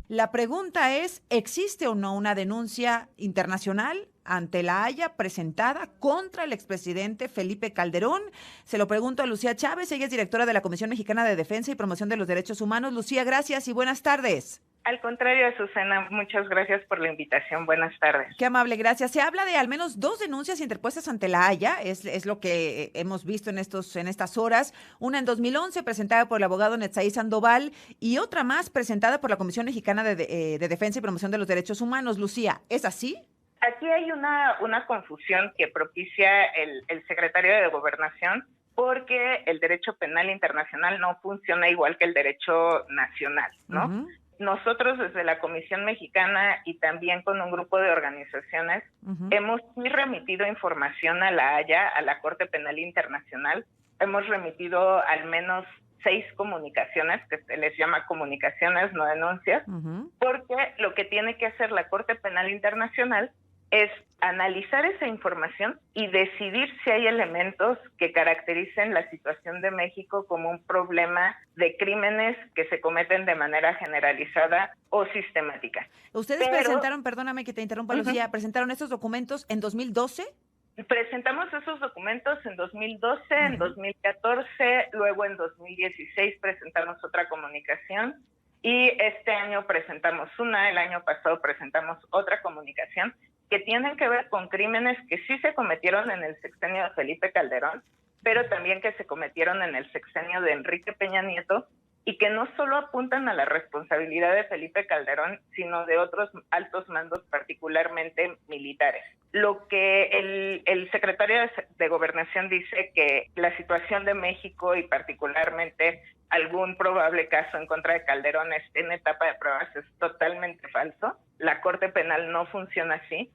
La pregunta es, ¿existe o no una denuncia internacional ante la Haya presentada contra el expresidente Felipe Calderón? Se lo pregunto a Lucía Chávez, ella es directora de la Comisión Mexicana de Defensa y Promoción de los Derechos Humanos. Lucía, gracias y buenas tardes. Al contrario, Azucena, muchas gracias por la invitación. Buenas tardes. Qué amable, gracias. Se habla de al menos 2 denuncias interpuestas ante la Haya, es lo que hemos visto en estas horas. Una en 2011 presentada por el abogado Netzaí Sandoval y otra más presentada por la Comisión Mexicana de Defensa y Promoción de los Derechos Humanos. Lucía, ¿es así? Aquí hay una confusión que propicia el secretario de Gobernación, porque el derecho penal internacional no funciona igual que el derecho nacional, ¿no? Uh-huh. Nosotros desde la Comisión Mexicana y también con un grupo de organizaciones hemos remitido información a la Haya, a la Corte Penal Internacional. Hemos remitido al menos 6 comunicaciones, que se les llama comunicaciones, no denuncias, porque lo que tiene que hacer la Corte Penal Internacional es analizar esa información y decidir si hay elementos que caractericen la situación de México como un problema de crímenes que se cometen de manera generalizada o sistemática. Ustedes presentaron, perdóname que te interrumpa, Lucía, ¿presentaron estos documentos en 2012? Presentamos esos documentos en 2012, en 2014, luego en 2016 presentamos otra comunicación y este año presentamos una, el año pasado presentamos otra comunicación que tienen que ver con crímenes que sí se cometieron en el sexenio de Felipe Calderón, pero también que se cometieron en el sexenio de Enrique Peña Nieto y que no solo apuntan a la responsabilidad de Felipe Calderón, sino de otros altos mandos, particularmente militares. Lo que el secretario de Gobernación dice que la situación de México y particularmente algún probable caso en contra de Calderón esté en etapa de pruebas es totalmente falso. La Corte Penal no funciona así.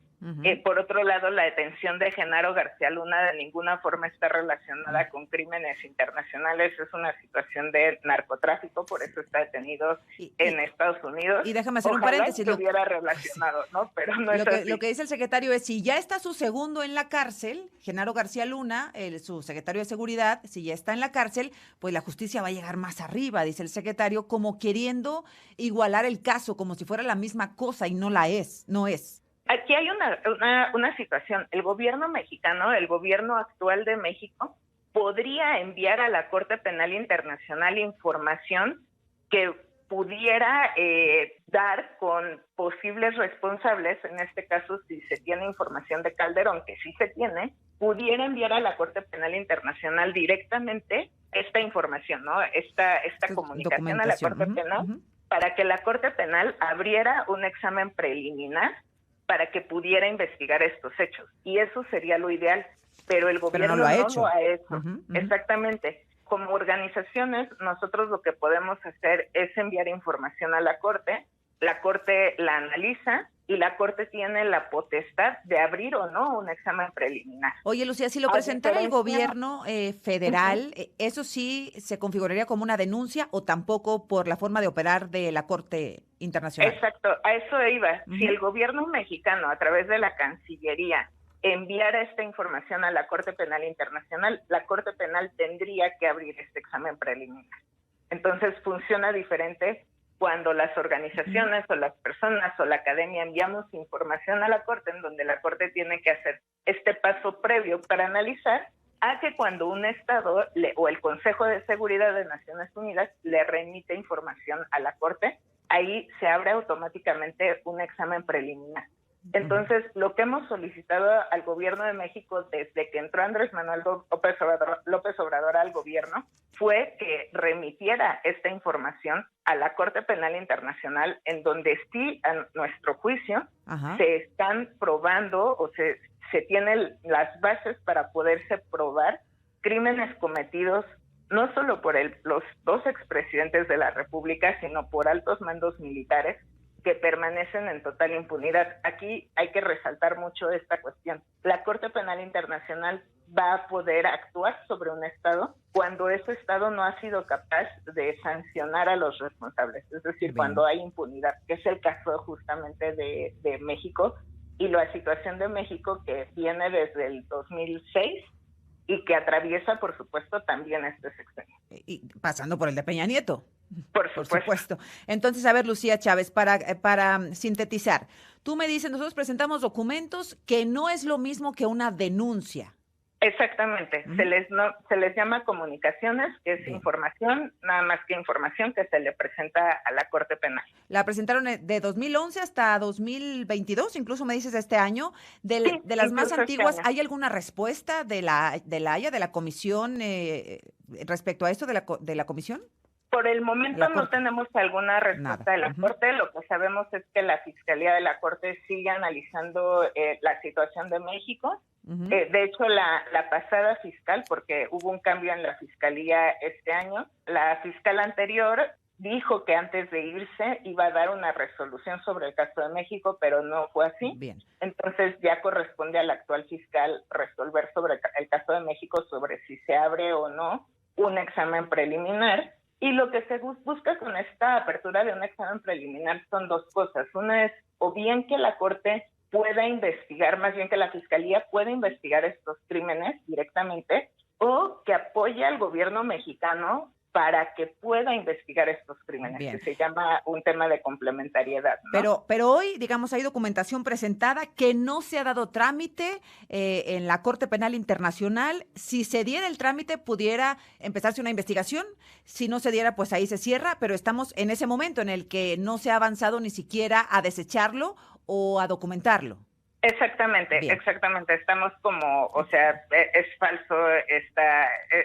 Por otro lado, la detención de Genaro García Luna de ninguna forma está relacionada con crímenes internacionales. Es una situación de narcotráfico, por eso está detenido en Estados Unidos. Y déjame hacer Ojalá un paréntesis. Que hubiera relacionado, ¿no? Pero no es así. Lo que dice el secretario es, si ya está su segundo en la cárcel, Genaro García Luna, su secretario de Seguridad, si ya está en la cárcel, pues la justicia va a llegar más arriba, dice el secretario, como queriendo igualar el caso, como si fuera la misma cosa, y no es. Aquí hay una situación. El gobierno mexicano, el gobierno actual de México, podría enviar a la Corte Penal Internacional información que pudiera dar con posibles responsables, en este caso si se tiene información de Calderón, que sí se tiene, pudiera enviar a la Corte Penal Internacional directamente esta información, ¿no? Esta comunicación a la Corte Penal, para que la Corte Penal abriera un examen preliminar para que pudiera investigar estos hechos. Y eso sería lo ideal, pero el gobierno no lo ha hecho. Exactamente. Como organizaciones, nosotros lo que podemos hacer es enviar información a la Corte la analiza y la Corte tiene la potestad de abrir o no un examen preliminar. Oye, Lucía, si lo presentara el gobierno federal, ¿eso sí se configuraría como una denuncia o tampoco por la forma de operar de la Corte Internacional? Exacto, a eso iba. Si el gobierno mexicano, a través de la Cancillería, enviara esta información a la Corte Penal Internacional, la Corte Penal tendría que abrir este examen preliminar. Entonces funciona diferente cuando las organizaciones o las personas o la academia enviamos información a la Corte, en donde la Corte tiene que hacer este paso previo para analizar, a que cuando un Estado o el Consejo de Seguridad de Naciones Unidas le remite información a la Corte, ahí se abre automáticamente un examen preliminar. Entonces, lo que hemos solicitado al gobierno de México desde que entró Andrés Manuel López Obrador al gobierno fue que remitiera esta información a la Corte Penal Internacional, en donde sí, a nuestro juicio, se están probando o se tienen las bases para poderse probar crímenes cometidos no solo por los 2 expresidentes de la República, sino por altos mandos militares que permanecen en total impunidad. Aquí hay que resaltar mucho esta cuestión. La Corte Penal Internacional va a poder actuar sobre un Estado cuando ese Estado no ha sido capaz de sancionar a los responsables, es decir, cuando hay impunidad, que es el caso justamente de México y la situación de México que viene desde el 2006 y que atraviesa, por supuesto, también este sexenio. Y pasando por el de Peña Nieto. Por Por supuesto. supuesto. Entonces, a ver, Lucía Chávez, para sintetizar, tú me dices, nosotros presentamos documentos que no es lo mismo que una denuncia. Exactamente, se les llama comunicaciones, que es Bien. información, nada más que información que se le presenta a la Corte Penal. La presentaron de 2011 hasta 2022, incluso me dices este año. Sí, De las más incluso este antiguas, año. ¿hay alguna respuesta de la Haya, de la comisión, respecto a esto de la comisión? Por el De momento la no Corte. tenemos alguna Nada. respuesta de la Corte. Lo que sabemos es que la Fiscalía de la Corte sigue analizando la situación de México. De hecho, la pasada fiscal, porque hubo un cambio en la Fiscalía este año, la fiscal anterior dijo que antes de irse iba a dar una resolución sobre el caso de México, pero no fue así. Bien. Entonces ya corresponde al actual fiscal resolver sobre el caso de México, sobre si se abre o no un examen preliminar. Y lo que se busca con esta apertura de un examen preliminar son dos cosas. Una es o bien que la Corte pueda investigar, más bien que la Fiscalía pueda investigar estos crímenes directamente, o que apoye al gobierno mexicano para que pueda investigar estos crímenes, Bien. que se llama un tema de complementariedad, ¿no? Pero hoy, digamos, hay documentación presentada que no se ha dado trámite en la Corte Penal Internacional. Si se diera el trámite, pudiera empezarse una investigación. Si no se diera, pues ahí se cierra, pero estamos en ese momento en el que no se ha avanzado ni siquiera a desecharlo o a documentarlo. Exactamente, Bien. exactamente. Estamos como, o sea, es falso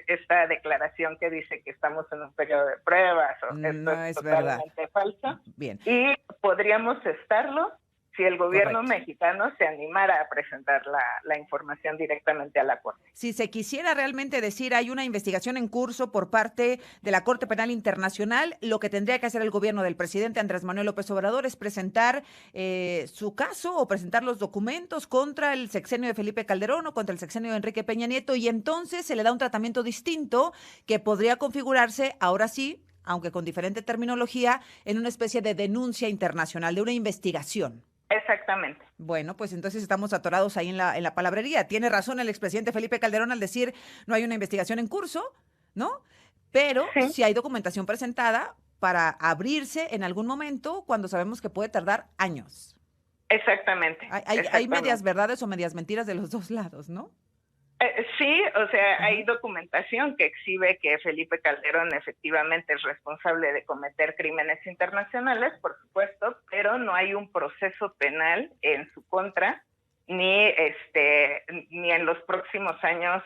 esta declaración que dice que estamos en un periodo de pruebas. Esto No es es verdad. totalmente falso. Bien. Y podríamos estarlo si el gobierno Correcto. mexicano se animara a presentar la información directamente a la Corte. Si se quisiera realmente decir hay una investigación en curso por parte de la Corte Penal Internacional, lo que tendría que hacer el gobierno del presidente Andrés Manuel López Obrador es presentar su caso o presentar los documentos contra el sexenio de Felipe Calderón o contra el sexenio de Enrique Peña Nieto, y entonces se le da un tratamiento distinto que podría configurarse, ahora sí, aunque con diferente terminología, en una especie de denuncia internacional, de una investigación. Exactamente. Bueno, pues entonces estamos atorados ahí en la palabrería. Tiene razón el expresidente Felipe Calderón al decir no hay una investigación en curso, ¿no? Pero Sí. sí hay documentación presentada para abrirse en algún momento cuando sabemos que puede tardar años. Exactamente. Hay medias verdades o medias mentiras de los dos lados, ¿no? Sí, o sea, hay documentación que exhibe que Felipe Calderón efectivamente es responsable de cometer crímenes internacionales, por supuesto, pero no hay un proceso penal en su contra, ni en los próximos años,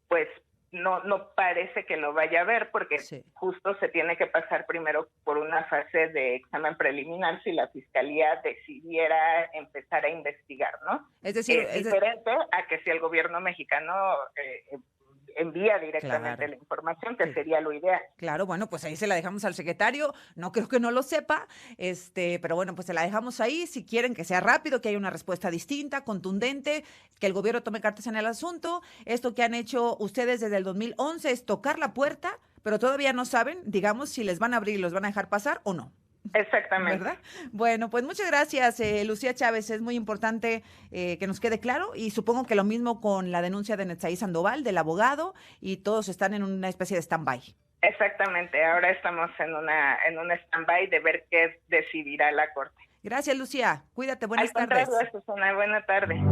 pues no parece que lo vaya a ver, porque Sí. justo se tiene que pasar primero por una fase de examen preliminar si la Fiscalía decidiera empezar a investigar, ¿no? Es decir, Es diferente a que si el gobierno mexicano envía directamente Claro. la información, que Sí. sería lo ideal. Claro, bueno, pues ahí se la dejamos al secretario. No creo que no lo sepa, pero bueno, pues se la dejamos ahí. Si quieren que sea rápido, que haya una respuesta distinta, contundente, que el gobierno tome cartas en el asunto. Esto que han hecho ustedes desde el 2011 es tocar la puerta, pero todavía no saben, digamos, si les van a abrir y los van a dejar pasar o no. Exactamente. ¿Verdad? Bueno, pues muchas gracias, Lucía Chávez. Es muy importante que nos quede claro, y supongo que lo mismo con la denuncia de Netzaí Sandoval, del abogado, y todos están en una especie de stand-by. Exactamente. Ahora estamos en un stand-by de ver qué decidirá la Corte. Gracias, Lucía. Cuídate. Buenas Al contrario, tardes. eso es una buena tarde.